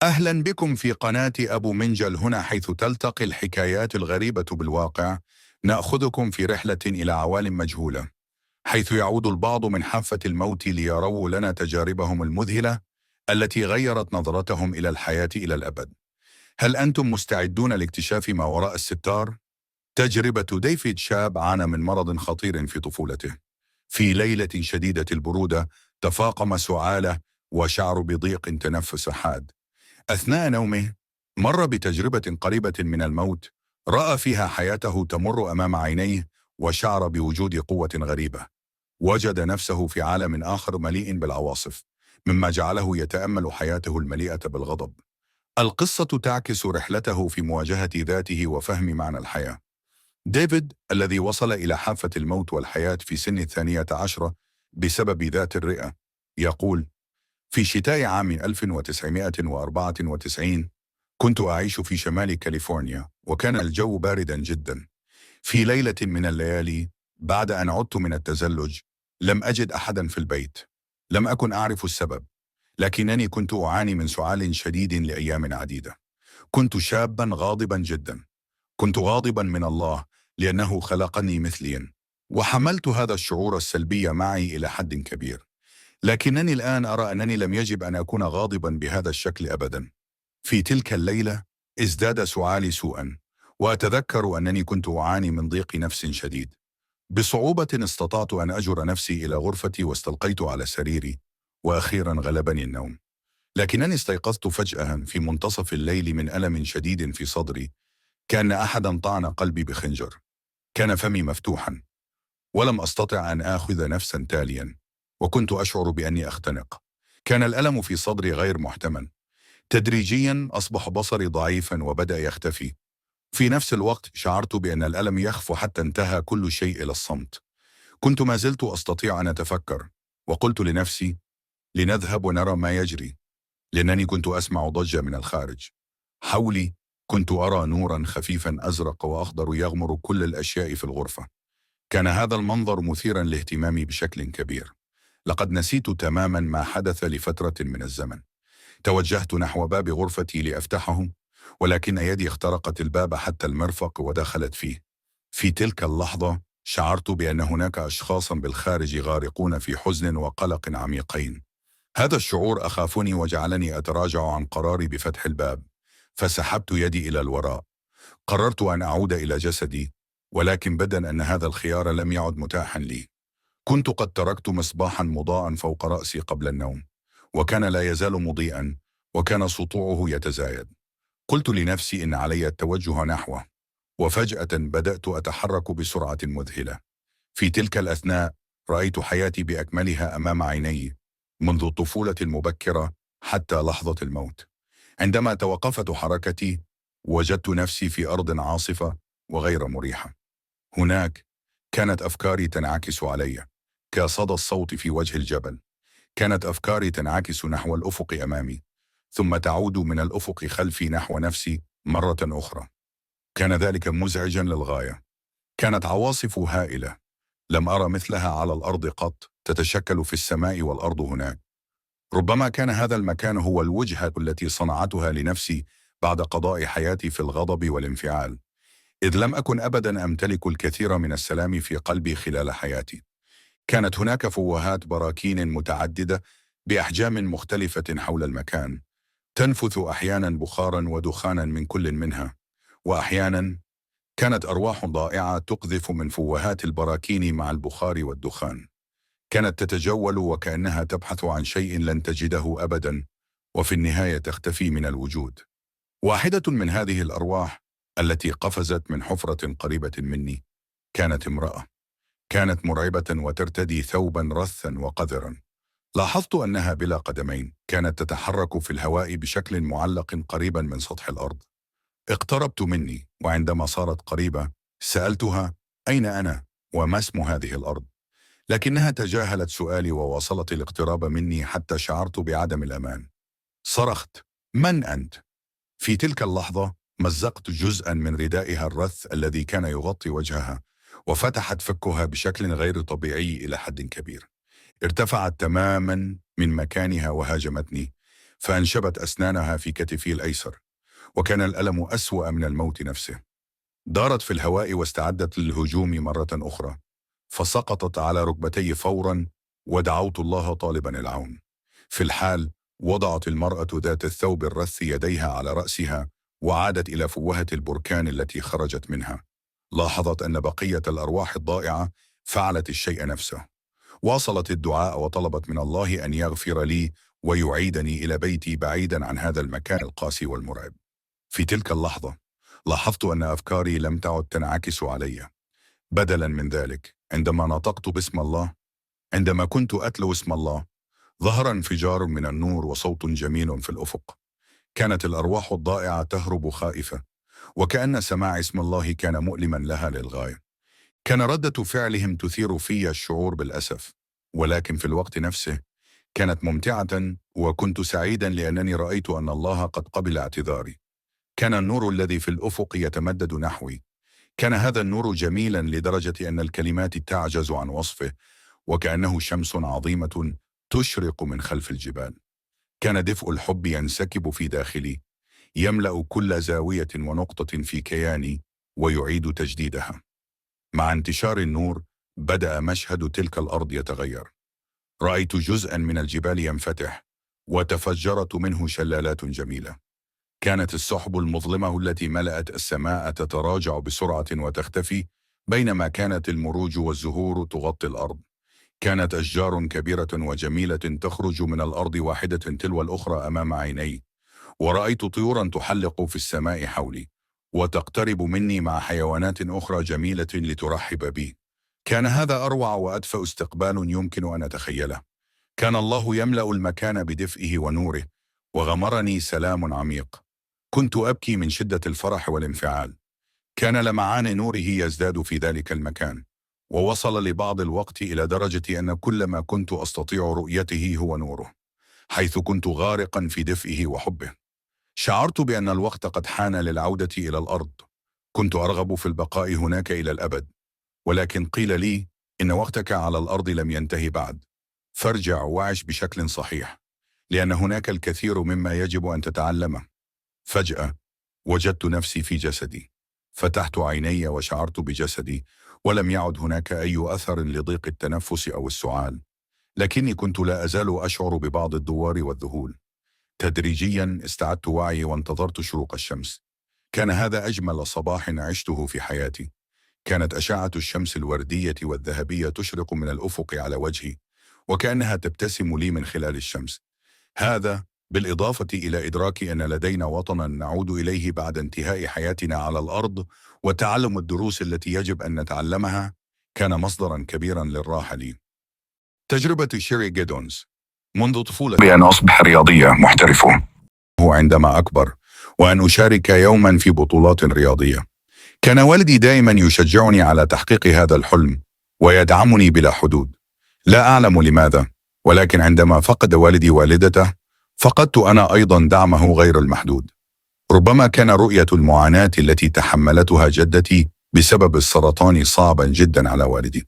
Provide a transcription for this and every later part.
أهلا بكم في قناة أبو منجل هنا، حيث تلتقي الحكايات الغريبة بالواقع. نأخذكم في رحلة إلى عوالم مجهولة، حيث يعود البعض من حافة الموت ليروا لنا تجاربهم المذهلة التي غيرت نظرتهم إلى الحياة إلى الأبد. هل أنتم مستعدون لاكتشاف ما وراء الستار؟ تجربة ديفيد، شاب عانى من مرض خطير في طفولته. في ليلة شديدة البرودة تفاقم سعاله وشعر بضيق تنفس حاد. أثناء نومه مر بتجربة قريبة من الموت، رأى فيها حياته تمر أمام عينيه وشعر بوجود قوة غريبة. وجد نفسه في عالم آخر مليء بالعواصف، مما جعله يتأمل حياته المليئة بالغضب. القصة تعكس رحلته في مواجهة ذاته وفهم معنى الحياة. ديفيد الذي وصل إلى حافة الموت والحياة في سن 12 بسبب ذات الرئة يقول: في شتاء عام 1994 كنت أعيش في شمال كاليفورنيا، وكان الجو باردا جدا. في ليلة من الليالي بعد أن عدت من التزلج لم أجد أحدا في البيت. لم أكن أعرف السبب، لكنني كنت أعاني من سعال شديد لأيام عديدة. كنت شابا غاضبا جدا. كنت غاضبا من الله لأنه خلقني مثليا، وحملت هذا الشعور السلبي معي إلى حد كبير. لكنني الآن أرى أنني لم يجب أن أكون غاضبا بهذا الشكل أبدا. في تلك الليلة ازداد سعالي سوءا، وأتذكر أنني كنت أعاني من ضيق نفس شديد. بصعوبة استطعت أن أجر نفسي إلى غرفتي واستلقيت على سريري، وأخيرا غلبني النوم. لكنني استيقظت فجأة في منتصف الليل من ألم شديد في صدري، كأن أحدا طعن قلبي بخنجر. كان فمي مفتوحا، ولم أستطع أن آخذ نفسا تاليا، وكنت أشعر بأني أختنق. كان الألم في صدري غير محتمل. تدريجيا أصبح بصري ضعيفا وبدأ يختفي. في نفس الوقت شعرت بأن الألم يخفو حتى انتهى كل شيء إلى الصمت. كنت ما زلت أستطيع أن أتفكر، وقلت لنفسي: لنذهب ونرى ما يجري. لأنني كنت أسمع ضجة من الخارج. حولي كنت أرى نورا خفيفا أزرق وأخضر يغمر كل الأشياء في الغرفة. كان هذا المنظر مثيرا لاهتمامي بشكل كبير. لقد نسيت تماما ما حدث لفترة من الزمن. توجهت نحو باب غرفتي لأفتحه، ولكن يدي اخترقت الباب حتى المرفق ودخلت فيه. في تلك اللحظة شعرت بأن هناك أشخاصا بالخارج غارقون في حزن وقلق عميقين. هذا الشعور أخافني وجعلني أتراجع عن قراري بفتح الباب، فسحبت يدي إلى الوراء. قررت أن أعود إلى جسدي، ولكن بدا أن هذا الخيار لم يعد متاحا لي. كنت قد تركت مصباحا مضاء فوق رأسي قبل النوم، وكان لا يزال مضيئا، وكان سطوعه يتزايد. قلت لنفسي إن علي التوجه نحوه، وفجأة بدأت أتحرك بسرعة مذهلة. في تلك الأثناء رأيت حياتي بأكملها أمام عيني، منذ الطفولة المبكرة حتى لحظة الموت. عندما توقفت حركتي وجدت نفسي في أرض عاصفة وغير مريحة. هناك كانت أفكاري تنعكس علي كصدى الصوت في وجه الجبل. كانت أفكاري تنعكس نحو الأفق أمامي، ثم تعود من الأفق خلفي نحو نفسي مرة أخرى. كان ذلك مزعجا للغاية. كانت عواصف هائلة لم أرى مثلها على الأرض قط، تتشكل في السماء والأرض هناك. ربما كان هذا المكان هو الوجهة التي صنعتها لنفسي بعد قضاء حياتي في الغضب والانفعال، إذ لم أكن أبدا أمتلك الكثير من السلام في قلبي خلال حياتي. كانت هناك فوهات براكين متعددة بأحجام مختلفة حول المكان، تنفث أحيانا بخارا ودخانا من كل منها، وأحيانا كانت أرواح ضائعة تقذف من فوهات البراكين مع البخار والدخان. كانت تتجول وكأنها تبحث عن شيء لن تجده أبدا، وفي النهاية تختفي من الوجود. واحدة من هذه الأرواح التي قفزت من حفرة قريبة مني كانت امرأة. كانت مرعبة وترتدي ثوبا رثا وقذرا. لاحظت أنها بلا قدمين، كانت تتحرك في الهواء بشكل معلق قريبا من سطح الأرض. اقتربت مني، وعندما صارت قريبة سألتها: أين أنا؟ وما اسم هذه الأرض؟ لكنها تجاهلت سؤالي وواصلت الاقتراب مني حتى شعرت بعدم الأمان. صرخت: من أنت؟ في تلك اللحظة مزقت جزءا من ردائها الرث الذي كان يغطي وجهها، وفتحت فكها بشكل غير طبيعي إلى حد كبير. ارتفعت تماما من مكانها وهاجمتني، فأنشبت أسنانها في كتفي الأيسر، وكان الألم أسوأ من الموت نفسه. دارت في الهواء واستعدت للهجوم مرة أخرى، فسقطت على ركبتي فورا، ودعوت الله طالبا العون. في الحال وضعت المرأة ذات الثوب الرث يديها على رأسها، وعادت إلى فوهة البركان التي خرجت منها. لاحظت أن بقية الأرواح الضائعة فعلت الشيء نفسه. واصلت الدعاء وطلبت من الله أن يغفر لي ويعيدني إلى بيتي بعيدا عن هذا المكان القاسي والمرعب. في تلك اللحظة لاحظت أن أفكاري لم تعد تنعكس علي. بدلا من ذلك، عندما نطقت باسم الله، عندما كنت أتلو اسم الله، ظهر انفجار من النور وصوت جميل في الأفق. كانت الأرواح الضائعة تهرب خائفة، وكأن سماع اسم الله كان مؤلما لها للغاية. كان ردة فعلهم تثير في الشعور بالأسف، ولكن في الوقت نفسه كانت ممتعة، وكنت سعيدا لأنني رأيت أن الله قد قبل اعتذاري. كان النور الذي في الأفق يتمدد نحوي. كان هذا النور جميلا لدرجة أن الكلمات تعجز عن وصفه، وكأنه شمس عظيمة تشرق من خلف الجبال. كان دفء الحب ينسكب في داخلي، يملأ كل زاوية ونقطة في كياني ويعيد تجديدها. مع انتشار النور بدأ مشهد تلك الأرض يتغير. رأيت جزءا من الجبال ينفتح، وتفجرت منه شلالات جميلة. كانت السحب المظلمة التي ملأت السماء تتراجع بسرعة وتختفي، بينما كانت المروج والزهور تغطي الأرض. كانت أشجار كبيرة وجميلة تخرج من الأرض واحدة تلو الأخرى أمام عيني، ورأيت طيورا تحلق في السماء حولي وتقترب مني مع حيوانات أخرى جميلة لترحب بي. كان هذا أروع وأدفأ استقبال يمكن أن أتخيله. كان الله يملأ المكان بدفئه ونوره، وغمرني سلام عميق. كنت أبكي من شدة الفرح والانفعال. كان لمعان نوره يزداد في ذلك المكان، ووصل لبعض الوقت إلى درجة أن كل ما كنت أستطيع رؤيته هو نوره، حيث كنت غارقا في دفئه وحبه. شعرت بأن الوقت قد حان للعودة إلى الأرض. كنت أرغب في البقاء هناك إلى الأبد، ولكن قيل لي إن وقتك على الأرض لم ينتهي بعد، فارجع وعش بشكل صحيح، لأن هناك الكثير مما يجب أن تتعلمه. فجأة وجدت نفسي في جسدي. فتحت عيني وشعرت بجسدي، ولم يعد هناك أي أثر لضيق التنفس أو السعال، لكني كنت لا أزال أشعر ببعض الدوار والذهول. تدريجيا استعدت وعي وانتظرت شروق الشمس. كان هذا أجمل صباح عشته في حياتي. كانت أشعة الشمس الوردية والذهبية تشرق من الأفق على وجهي، وكأنها تبتسم لي من خلال الشمس. هذا بالإضافة إلى إدراك أن لدينا وطنا نعود إليه بعد انتهاء حياتنا على الأرض، وتعلم الدروس التي يجب أن نتعلمها، كان مصدرا كبيرا للراحة لي. تجربة شيري جيدونز منذ طفولتي بأن أصبح رياضية محترفة عندما أكبر، وأن أشارك يوما في بطولات رياضية. كان والدي دائما يشجعني على تحقيق هذا الحلم ويدعمني بلا حدود. لا أعلم لماذا، ولكن عندما فقد والدي والدته فقدت أنا أيضا دعمه غير المحدود. ربما كان رؤية المعاناة التي تحملتها جدتي بسبب السرطان صعبا جدا على والدي.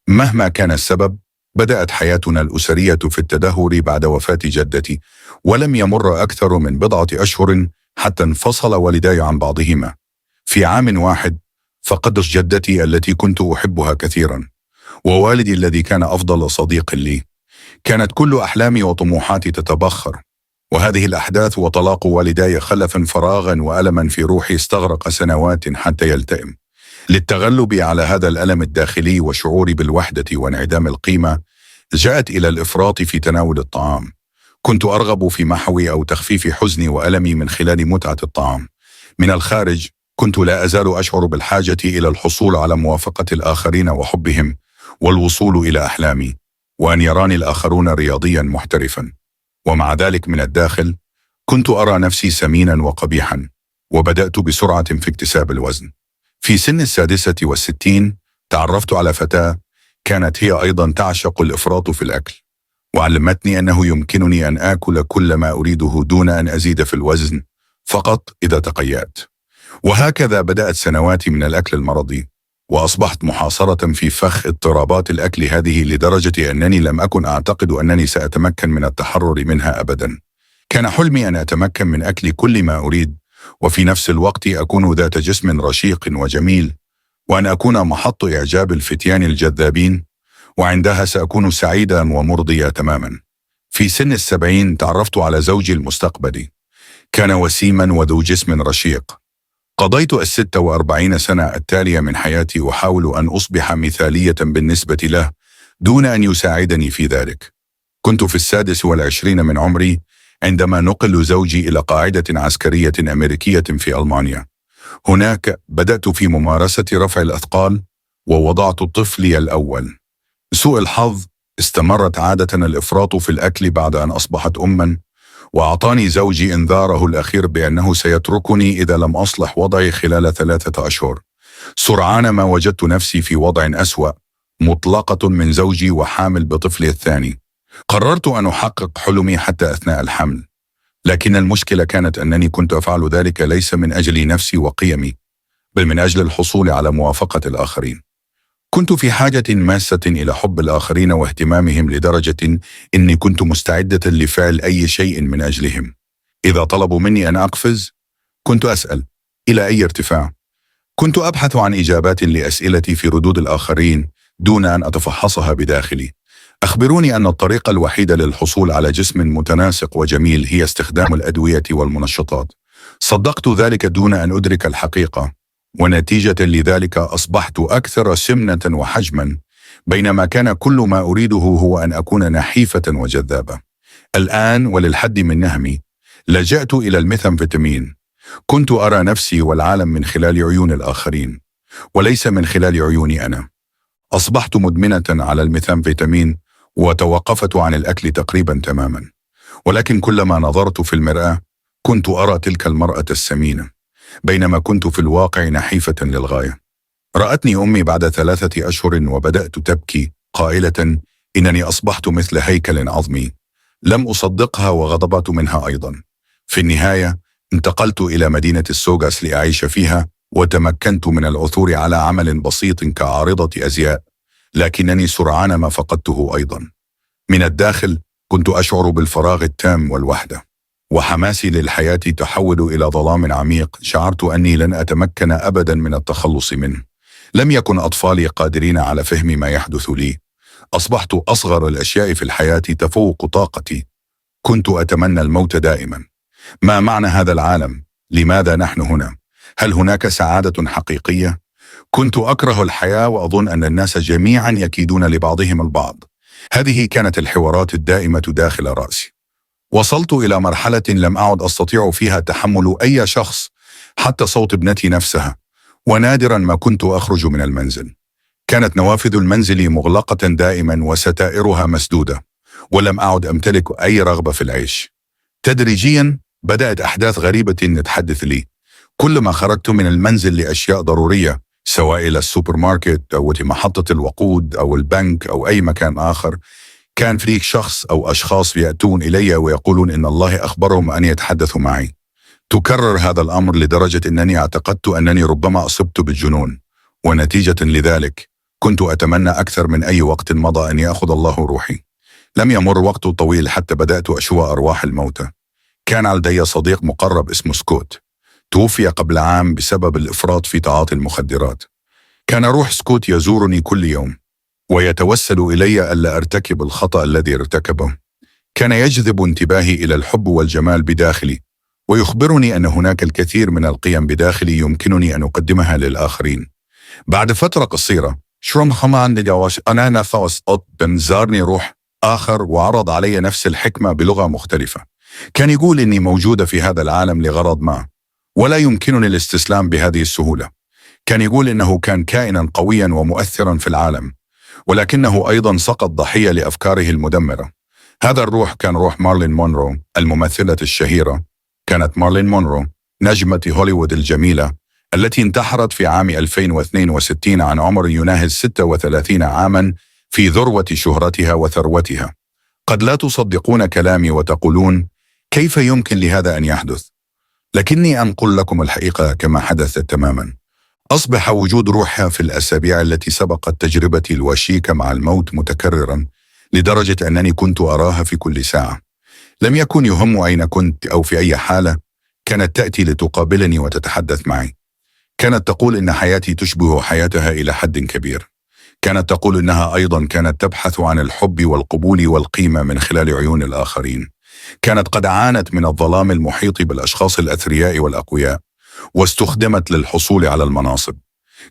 مهما كان السبب، بدأت حياتنا الأسرية في التدهور بعد وفاة جدتي، ولم يمر أكثر من بضعة أشهر حتى انفصل والداي عن بعضهما. في عام واحد فقدت جدتي التي كنت أحبها كثيرا، ووالدي الذي كان أفضل صديق لي. كانت كل أحلامي وطموحاتي تتبخر، وهذه الأحداث وطلاق والداي خلفا فراغا وألما في روحي استغرق سنوات حتى يلتئم. للتغلب على هذا الألم الداخلي وشعوري بالوحدة وانعدام القيمة، جاءت إلى الإفراط في تناول الطعام. كنت أرغب في محو أو تخفيف حزني وألمي من خلال متعة الطعام. من الخارج كنت لا أزال أشعر بالحاجة إلى الحصول على موافقة الآخرين وحبهم، والوصول إلى أحلامي، وأن يراني الآخرون رياضيا محترفا. ومع ذلك من الداخل كنت أرى نفسي سمينا وقبيحا، وبدأت بسرعة في اكتساب الوزن. في سن 66 تعرفت على فتاة كانت هي أيضا تعشق الإفراط في الأكل، وعلمتني أنه يمكنني أن آكل كل ما أريده دون أن أزيد في الوزن، فقط إذا تقيأت. وهكذا بدأت سنواتي من الأكل المرضي، وأصبحت محاصرة في فخ اضطرابات الأكل هذه لدرجة أنني لم أكن أعتقد أنني سأتمكن من التحرر منها أبدا. كان حلمي أن أتمكن من أكل كل ما أريد، وفي نفس الوقت أكون ذات جسم رشيق وجميل، وأن أكون محط إعجاب الفتيان الجذابين، وعندها سأكون سعيدا ومرضيا تماما. في سن 70 تعرفت على زوجي المستقبلي. كان وسيما وذو جسم رشيق. قضيت 46 سنة التالية من حياتي أحاول أن أصبح مثالية بالنسبة له دون أن يساعدني في ذلك. كنت في 26 من عمري عندما نقل زوجي إلى قاعدة عسكرية أمريكية في ألمانيا. هناك بدأت في ممارسة رفع الأثقال ووضعت طفلي الأول. سوء الحظ استمرت عادة الإفراط في الأكل بعد أن أصبحت أماً، وأعطاني زوجي إنذاره الأخير بأنه سيتركني إذا لم أصلح وضعي خلال 3 أشهر. سرعان ما وجدت نفسي في وضع أسوأ، مطلقة من زوجي وحامل بطفلي الثاني. قررت أن أحقق حلمي حتى أثناء الحمل، لكن المشكلة كانت أنني كنت أفعل ذلك ليس من أجل نفسي وقيمي، بل من أجل الحصول على موافقة الآخرين. كنت في حاجة ماسة إلى حب الآخرين واهتمامهم لدرجة إني كنت مستعدة لفعل أي شيء من أجلهم. إذا طلبوا مني أن أقفز، كنت أسأل: إلى أي ارتفاع؟ كنت أبحث عن إجابات لأسئلتي في ردود الآخرين دون أن أتفحصها بداخلي. أخبروني أن الطريقة الوحيدة للحصول على جسم متناسق وجميل هي استخدام الأدوية والمنشطات. صدقت ذلك دون أن أدرك الحقيقة، ونتيجة لذلك أصبحت أكثر سمنة وحجما، بينما كان كل ما أريده هو أن أكون نحيفة وجذابة. الآن وللحد من نهمي لجأت إلى الميثامفيتامين. كنت أرى نفسي والعالم من خلال عيون الآخرين وليس من خلال عيوني أنا. أصبحت مدمنة على الميثامفيتامين وتوقفت عن الأكل تقريبا تماما، ولكن كلما نظرت في المرآة كنت أرى تلك المرأة السمينة، بينما كنت في الواقع نحيفة للغاية. رأتني أمي بعد 3 أشهر وبدأت تبكي قائلة إنني أصبحت مثل هيكل عظمي. لم أصدقها وغضبت منها أيضا. في النهاية انتقلت إلى مدينة السوغاس لأعيش فيها، وتمكنت من العثور على عمل بسيط كعارضة أزياء، لكنني سرعان ما فقدته أيضا. من الداخل كنت أشعر بالفراغ التام والوحدة، وحماسي للحياة تحول إلى ظلام عميق شعرت أني لن أتمكن أبدا من التخلص منه. لم يكن أطفالي قادرين على فهم ما يحدث لي. أصبحت أصغر الأشياء في الحياة تفوق طاقتي. كنت أتمنى الموت دائما. ما معنى هذا العالم؟ لماذا نحن هنا؟ هل هناك سعادة حقيقية؟ كنت أكره الحياة وأظن أن الناس جميعا يكيدون لبعضهم البعض. هذه كانت الحوارات الدائمة داخل رأسي. وصلت إلى مرحلة لم أعد أستطيع فيها تحمل أي شخص، حتى صوت ابنتي نفسها، ونادرا ما كنت أخرج من المنزل. كانت نوافذ المنزل مغلقة دائما وستائرها مسدودة، ولم أعد أمتلك أي رغبة في العيش. تدريجيا بدأت أحداث غريبة تتحدث لي. كلما خرجت من المنزل لأشياء ضرورية، سواء إلى السوبر ماركت أو محطة الوقود أو البنك أو أي مكان آخر، كان في شخص أو أشخاص يأتون إلي ويقولون إن الله أخبرهم أن يتحدثوا معي. تكرر هذا الأمر لدرجة أنني اعتقدت أنني ربما أصبت بالجنون، ونتيجة لذلك كنت أتمنى أكثر من أي وقت مضى أن يأخذ الله روحي. لم يمر وقت طويل حتى بدأت أشوى أرواح الموتى. كان لدي صديق مقرب اسمه سكوت، توفي قبل عام بسبب الإفراط في تعاطي المخدرات. كان روح سكوت يزورني كل يوم ويتوسل إلي ألا أرتكب الخطأ الذي ارتكبه. كان يجذب انتباهي إلى الحب والجمال بداخلي، ويخبرني أن هناك الكثير من القيم بداخلي يمكنني أن أقدمها للآخرين. بعد فترة قصيرة أنا نفس زارني روح آخر وعرض علي نفس الحكمة بلغة مختلفة. كان يقول إني موجودة في هذا العالم لغرض ما، ولا يمكنني الاستسلام بهذه السهولة. كان يقول إنه كان كائنا قويا ومؤثرا في العالم، ولكنه أيضا سقط ضحية لأفكاره المدمرة. هذا الروح كان روح مارلين مونرو الممثلة الشهيرة. كانت مارلين مونرو نجمة هوليوود الجميلة التي انتحرت في عام 2062 عن عمر يناهز 36 عاما في ذروة شهرتها وثروتها. قد لا تصدقون كلامي وتقولون كيف يمكن لهذا أن يحدث؟ لكني أنقل لكم الحقيقة كما حدثت تماما. أصبح وجود روحها في الأسابيع التي سبقت تجربتي الوشيكة مع الموت متكررا، لدرجة أنني كنت أراها في كل ساعة. لم يكن يهم أين كنت أو في أي حالة، كانت تأتي لتقابلني وتتحدث معي. كانت تقول إن حياتي تشبه حياتها إلى حد كبير. كانت تقول إنها أيضا كانت تبحث عن الحب والقبول والقيمة من خلال عيون الآخرين. كانت قد عانت من الظلام المحيط بالأشخاص الأثرياء والأقوياء، واستخدمت للحصول على المناصب.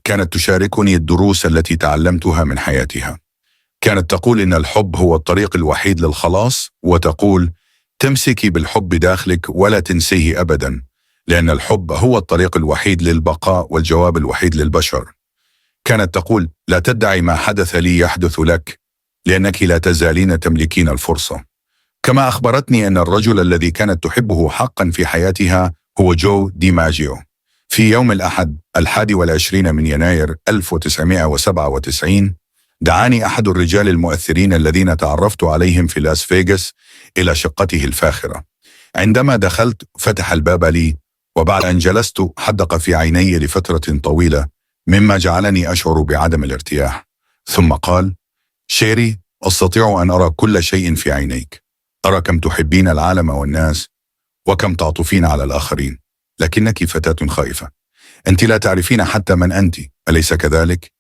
كانت تشاركني الدروس التي تعلمتها من حياتها. كانت تقول إن الحب هو الطريق الوحيد للخلاص، وتقول: تمسكي بالحب داخلك ولا تنسيه أبدا، لأن الحب هو الطريق الوحيد للبقاء والجواب الوحيد للبشر. كانت تقول: لا تدعي ما حدث لي يحدث لك، لأنك لا تزالين تملكين الفرصة. كما أخبرتني أن الرجل الذي كانت تحبه حقا في حياتها هو جو ديماجيو. في يوم الأحد 21 من يناير 1997 دعاني أحد الرجال المؤثرين الذين تعرفت عليهم في لاس فيغاس إلى شقته الفاخرة. عندما دخلت فتح الباب لي، وبعد أن جلست حدق في عيني لفترة طويلة، مما جعلني أشعر بعدم الارتياح. ثم قال: شيري، أستطيع أن أرى كل شيء في عينيك. أرى كم تحبين العالم والناس، وكم تعطفين على الآخرين، لكنك فتاة خائفة. أنت لا تعرفين حتى من أنت، أليس كذلك؟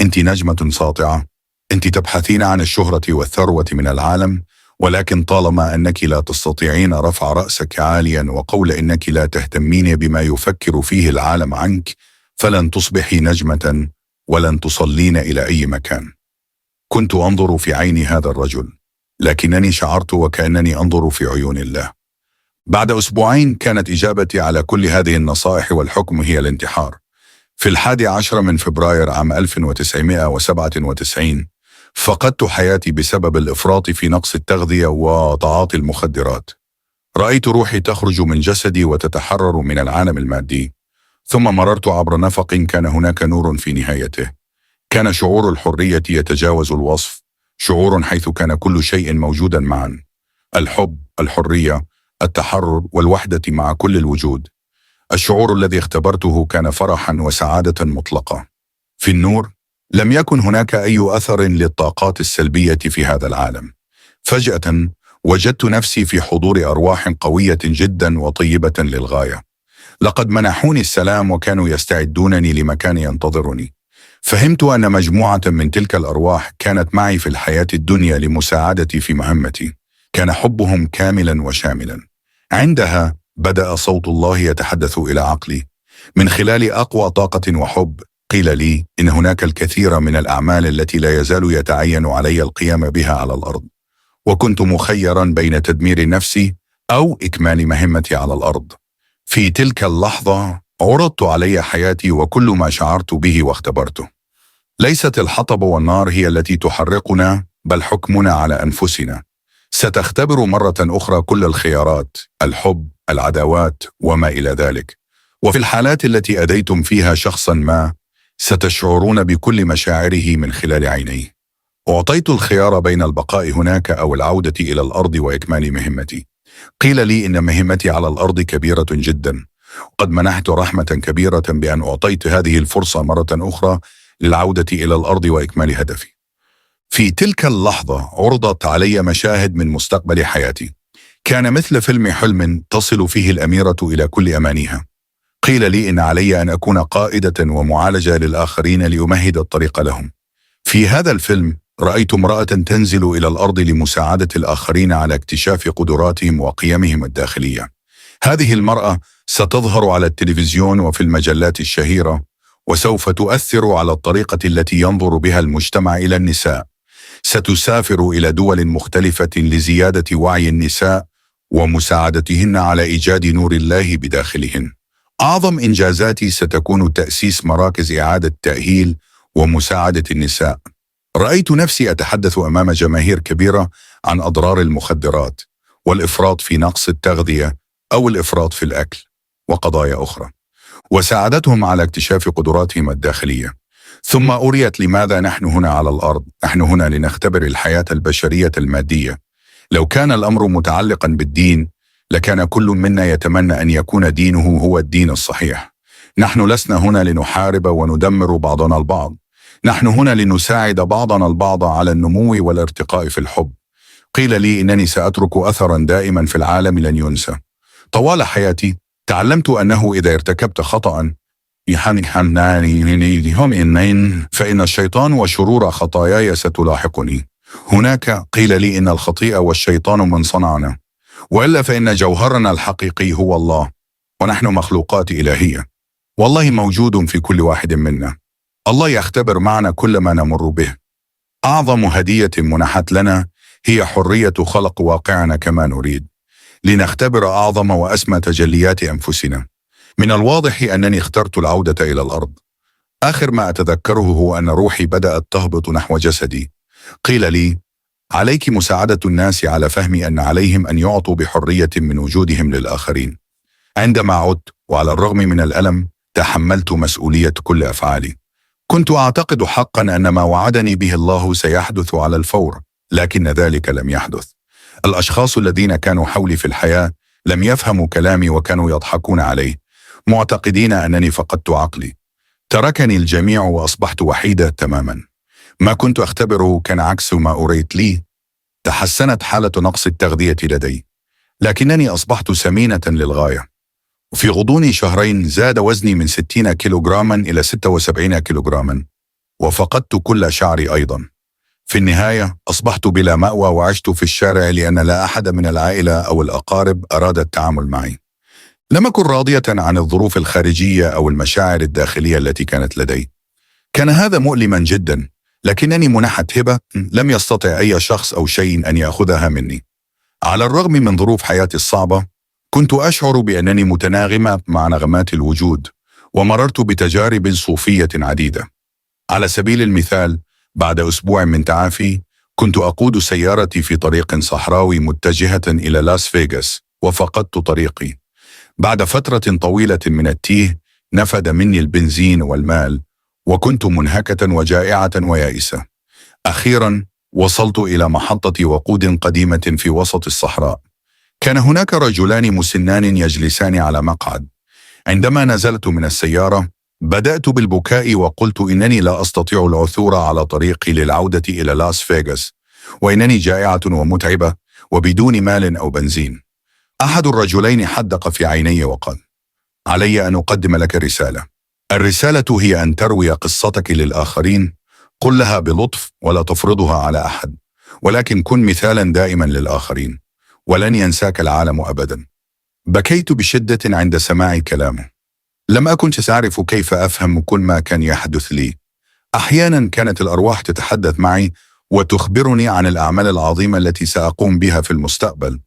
أنت نجمة ساطعة. أنت تبحثين عن الشهرة والثروة من العالم، ولكن طالما أنك لا تستطيعين رفع رأسك عاليا وقول إنك لا تهتمين بما يفكر فيه العالم عنك، فلن تصبحي نجمة ولن تصلين إلى أي مكان. كنت أنظر في عين هذا الرجل، لكنني شعرت وكأنني أنظر في عيون الله. بعد أسبوعين كانت إجابتي على كل هذه النصائح والحكم هي الانتحار. في 11 من فبراير عام 1997 فقدت حياتي بسبب الإفراط في نقص التغذية وتعاطي المخدرات. رأيت روحي تخرج من جسدي وتتحرر من العالم المادي. ثم مررت عبر نفق كان هناك نور في نهايته. كان شعور الحرية يتجاوز الوصف، شعور حيث كان كل شيء موجودا معا: الحب، الحرية، التحرر والوحدة مع كل الوجود. الشعور الذي اختبرته كان فرحا وسعادة مطلقة. في النور لم يكن هناك أي أثر للطاقات السلبية في هذا العالم. فجأة وجدت نفسي في حضور أرواح قوية جدا وطيبة للغاية. لقد منحوني السلام وكانوا يستعدونني لمكان ينتظرني. فهمت أن مجموعة من تلك الأرواح كانت معي في الحياة الدنيا لمساعدتي في مهمتي. كان حبهم كاملا وشاملا. عندها بدأ صوت الله يتحدث إلى عقلي من خلال أقوى طاقة وحب. قيل لي إن هناك الكثير من الأعمال التي لا يزال يتعين علي القيام بها على الأرض، وكنت مخيرا بين تدمير نفسي أو إكمال مهمتي على الأرض. في تلك اللحظة عرضت علي حياتي وكل ما شعرت به واختبرته. ليست الحطب والنار هي التي تحرقنا، بل حكمنا على أنفسنا. ستختبر مرة أخرى كل الخيارات، الحب، العداوات وما إلى ذلك. وفي الحالات التي أذيتم فيها شخصا ما، ستشعرون بكل مشاعره من خلال عينيه. أعطيت الخيار بين البقاء هناك أو العودة إلى الأرض وإكمال مهمتي. قيل لي إن مهمتي على الأرض كبيرة جدا، وقد منحت رحمة كبيرة بأن أعطيت هذه الفرصة مرة أخرى للعودة إلى الأرض وإكمال هدفي. في تلك اللحظة عرضت علي مشاهد من مستقبل حياتي. كان مثل فيلم حلم تصل فيه الأميرة إلى كل أمانيها. قيل لي إن علي أن أكون قائدة ومعالجة للآخرين لأمهد الطريق لهم. في هذا الفيلم رأيت امرأة تنزل إلى الأرض لمساعدة الآخرين على اكتشاف قدراتهم وقيمهم الداخلية. هذه المرأة ستظهر على التلفزيون وفي المجلات الشهيرة، وسوف تؤثر على الطريقة التي ينظر بها المجتمع إلى النساء. ستسافر إلى دول مختلفة لزيادة وعي النساء ومساعدتهن على إيجاد نور الله بداخلهن. أعظم إنجازاتي ستكون تأسيس مراكز إعادة تأهيل ومساعدة النساء. رأيت نفسي أتحدث أمام جماهير كبيرة عن أضرار المخدرات والإفراط في نقص التغذية أو الإفراط في الأكل وقضايا أخرى، وساعدتهم على اكتشاف قدراتهم الداخلية. ثم أريت لماذا نحن هنا على الأرض. نحن هنا لنختبر الحياة البشرية المادية. لو كان الأمر متعلقا بالدين لكان كل منا يتمنى أن يكون دينه هو الدين الصحيح. نحن لسنا هنا لنحارب وندمر بعضنا البعض. نحن هنا لنساعد بعضنا البعض على النمو والارتقاء في الحب. قيل لي إنني سأترك أثرا دائما في العالم لن ينسى. طوال حياتي تعلمت أنه إذا ارتكبت خطأ فإن الشيطان وشرور خطاياي ستلاحقني. هناك قيل لي إن الخطيئة والشيطان من صنعنا، وإلا فإن جوهرنا الحقيقي هو الله، ونحن مخلوقات إلهية، والله موجود في كل واحد منا. الله يختبر معنا كل ما نمر به. أعظم هدية منحت لنا هي حرية خلق واقعنا كما نريد، لنختبر أعظم وأسمى تجليات أنفسنا. من الواضح أنني اخترت العودة إلى الأرض. آخر ما أتذكره هو أن روحي بدأت تهبط نحو جسدي. قيل لي: عليك مساعدة الناس على فهم أن عليهم أن يعطوا بحرية من وجودهم للآخرين. عندما عدت وعلى الرغم من الألم تحملت مسؤولية كل أفعالي. كنت أعتقد حقا أن ما وعدني به الله سيحدث على الفور، لكن ذلك لم يحدث. الأشخاص الذين كانوا حولي في الحياة لم يفهموا كلامي وكانوا يضحكون عليه، معتقدين أنني فقدت عقلي. تركني الجميع وأصبحت وحيدة تماما. ما كنت أختبره كان عكس ما أريت لي. تحسنت حالة نقص التغذية لدي، لكنني أصبحت سمينة للغاية. وفي غضون شهرين زاد وزني من 60 كيلوغراما إلى 76 كيلوغراما، وفقدت كل شعري أيضا. في النهاية أصبحت بلا مأوى وعشت في الشارع لأن لا أحد من العائلة أو الأقارب أراد التعامل معي. لم أكن راضية عن الظروف الخارجية أو المشاعر الداخلية التي كانت لدي. كان هذا مؤلما جدا، لكنني منحت هبة لم يستطع أي شخص أو شيء أن يأخذها مني. على الرغم من ظروف حياتي الصعبة، كنت أشعر بأنني متناغمة مع نغمات الوجود، ومررت بتجارب صوفية عديدة. على سبيل المثال، بعد أسبوع من تعافي، كنت أقود سيارتي في طريق صحراوي متجهة إلى لاس فيغاس، وفقدت طريقي. بعد فترة طويلة من التيه، نفد مني البنزين والمال، وكنت منهكة وجائعة ويائسة. أخيرا وصلت إلى محطة وقود قديمة في وسط الصحراء. كان هناك رجلان مسنان يجلسان على مقعد. عندما نزلت من السيارة بدأت بالبكاء وقلت إنني لا أستطيع العثور على طريقي للعودة إلى لاس فيغاس، وإنني جائعة ومتعبة وبدون مال أو بنزين. أحد الرجلين حدق في عيني وقال: علي أن أقدم لك رسالة. الرسالة هي أن تروي قصتك للآخرين. قل لها بلطف ولا تفرضها على أحد، ولكن كن مثالا دائما للآخرين، ولن ينساك العالم أبدا. بكيت بشدة عند سماع كلامه. لم أكن سأعرف كيف أفهم كل ما كان يحدث لي. أحيانا كانت الأرواح تتحدث معي وتخبرني عن الأعمال العظيمة التي سأقوم بها في المستقبل،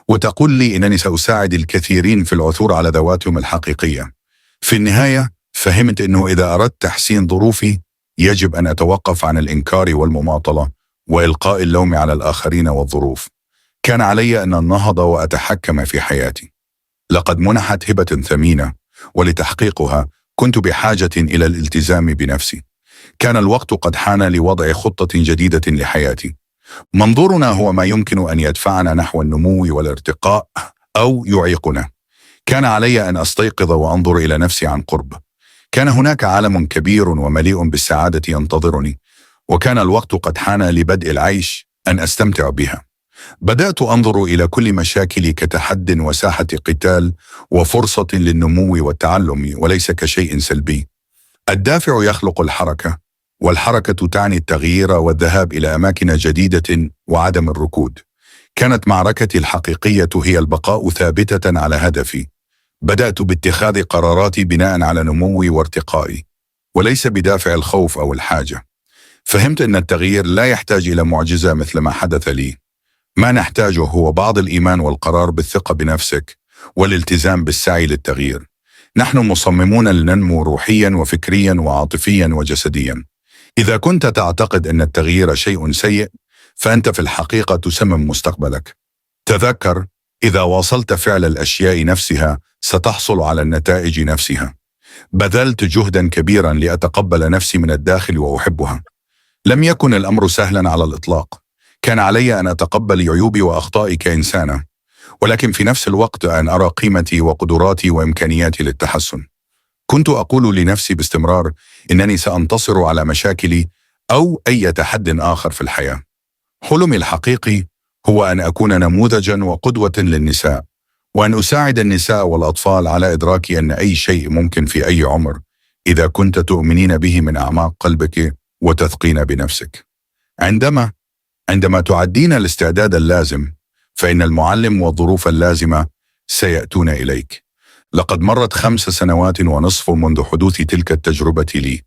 وتقول لي إنني سأساعد الكثيرين في العثور على ذواتهم الحقيقية. في النهاية فهمت أنه إذا أردت تحسين ظروفي يجب أن أتوقف عن الإنكار والمماطلة وإلقاء اللوم على الآخرين والظروف. كان علي أن أنهض وأتحكم في حياتي. لقد منحت هبة ثمينة، ولتحقيقها كنت بحاجة إلى الالتزام بنفسي. كان الوقت قد حان لوضع خطة جديدة لحياتي. منظورنا هو ما يمكن أن يدفعنا نحو النمو والارتقاء أو يعيقنا. كان علي أن أستيقظ وأنظر إلى نفسي عن قرب. كان هناك عالم كبير ومليء بالسعادة ينتظرني، وكان الوقت قد حان لبدء العيش، أن أستمتع بها. بدأت أنظر إلى كل مشاكلي كتحد وساحة قتال وفرصة للنمو والتعلم، وليس كشيء سلبي. الدافع يخلق الحركة، والحركة تعني التغيير والذهاب إلى أماكن جديدة وعدم الركود. كانت معركتي الحقيقية هي البقاء ثابتة على هدفي. بدأت باتخاذ قراراتي بناء على نموي وارتقائي، وليس بدافع الخوف أو الحاجة. فهمت أن التغيير لا يحتاج إلى معجزة مثل ما حدث لي. ما نحتاجه هو بعض الإيمان والقرار بالثقة بنفسك والالتزام بالسعي للتغيير. نحن مصممون لننمو روحيا وفكريا وعاطفيا وجسديا. إذا كنت تعتقد أن التغيير شيء سيء، فأنت في الحقيقة تسمم مستقبلك. تذكر، إذا واصلت فعل الأشياء نفسها ستحصل على النتائج نفسها. بذلت جهدا كبيرا لأتقبل نفسي من الداخل وأحبها. لم يكن الأمر سهلا على الإطلاق. كان علي أن أتقبل عيوبي وأخطائي كإنسانة، ولكن في نفس الوقت أن أرى قيمتي وقدراتي وإمكانياتي للتحسن. كنت أقول لنفسي باستمرار إنني سأنتصر على مشاكلي أو أي تحد آخر في الحياة. حلمي الحقيقي هو أن أكون نموذجا وقدوة للنساء، وأن أساعد النساء والأطفال على إدراك أن أي شيء ممكن في أي عمر إذا كنت تؤمنين به من أعماق قلبك وتثقين بنفسك. عندما تعدين الاستعداد اللازم، فإن المعلم والظروف اللازمة سيأتون إليك. لقد مرت 5 سنوات ونصف منذ حدوث تلك التجربة لي.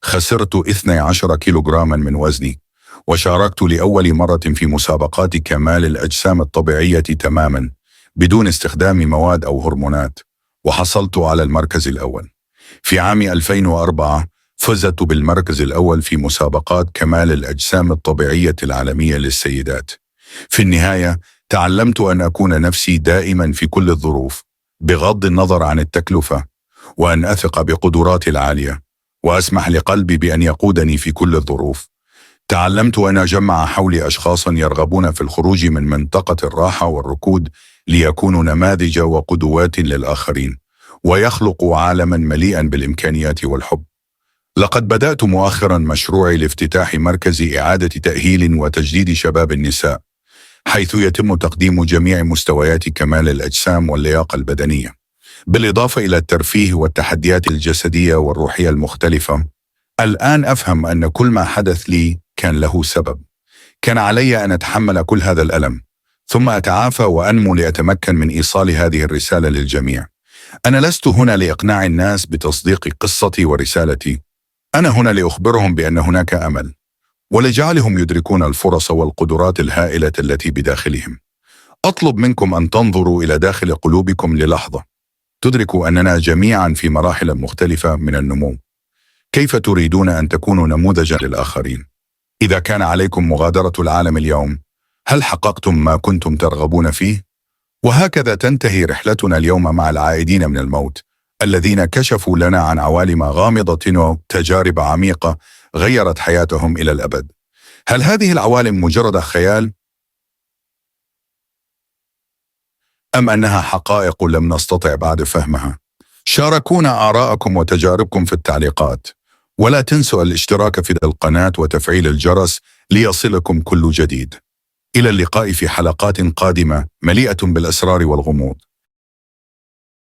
خسرت 12 كيلوغراما من وزني، وشاركت لأول مرة في مسابقات كمال الأجسام الطبيعية تماما بدون استخدام مواد أو هرمونات، وحصلت على المركز الأول. في عام 2004 فزت بالمركز الأول في مسابقات كمال الأجسام الطبيعية العالمية للسيدات. في النهاية تعلمت أن أكون نفسي دائما في كل الظروف بغض النظر عن التكلفة، وأن أثق بقدراتي العالية وأسمح لقلبي بأن يقودني في كل الظروف. تعلمت أن أجمع حولي أشخاصا يرغبون في الخروج من منطقة الراحة والركود ليكونوا نماذج وقدوات للآخرين، ويخلقوا عالما مليئا بالإمكانيات والحب. لقد بدأت مؤخرا مشروعي لافتتاح مركز إعادة تأهيل وتجديد شباب النساء، حيث يتم تقديم جميع مستويات كمال الأجسام واللياقة البدنية، بالإضافة إلى الترفيه والتحديات الجسدية والروحية المختلفة. الآن أفهم أن كل ما حدث لي كان له سبب. كان علي أن أتحمل كل هذا الألم، ثم أتعافى وأنمو لأتمكن من إيصال هذه الرسالة للجميع. أنا لست هنا لإقناع الناس بتصديق قصتي ورسالتي، أنا هنا لأخبرهم بأن هناك أمل، ولجعلهم يدركون الفرص والقدرات الهائلة التي بداخلهم. أطلب منكم أن تنظروا إلى داخل قلوبكم للحظة، تدركوا أننا جميعا في مراحل مختلفة من النمو. كيف تريدون أن تكونوا نموذجا للآخرين؟ إذا كان عليكم مغادرة العالم اليوم، هل حققتم ما كنتم ترغبون فيه؟ وهكذا تنتهي رحلتنا اليوم مع العائدين من الموت، الذين كشفوا لنا عن عوالم غامضة وتجارب عميقة غيرت حياتهم إلى الأبد. هل هذه العوالم مجرد خيال؟ أم أنها حقائق لم نستطع بعد فهمها؟ شاركونا آراءكم وتجاربكم في التعليقات، ولا تنسوا الاشتراك في القناة وتفعيل الجرس ليصلكم كل جديد. إلى اللقاء في حلقات قادمة مليئة بالأسرار والغموض.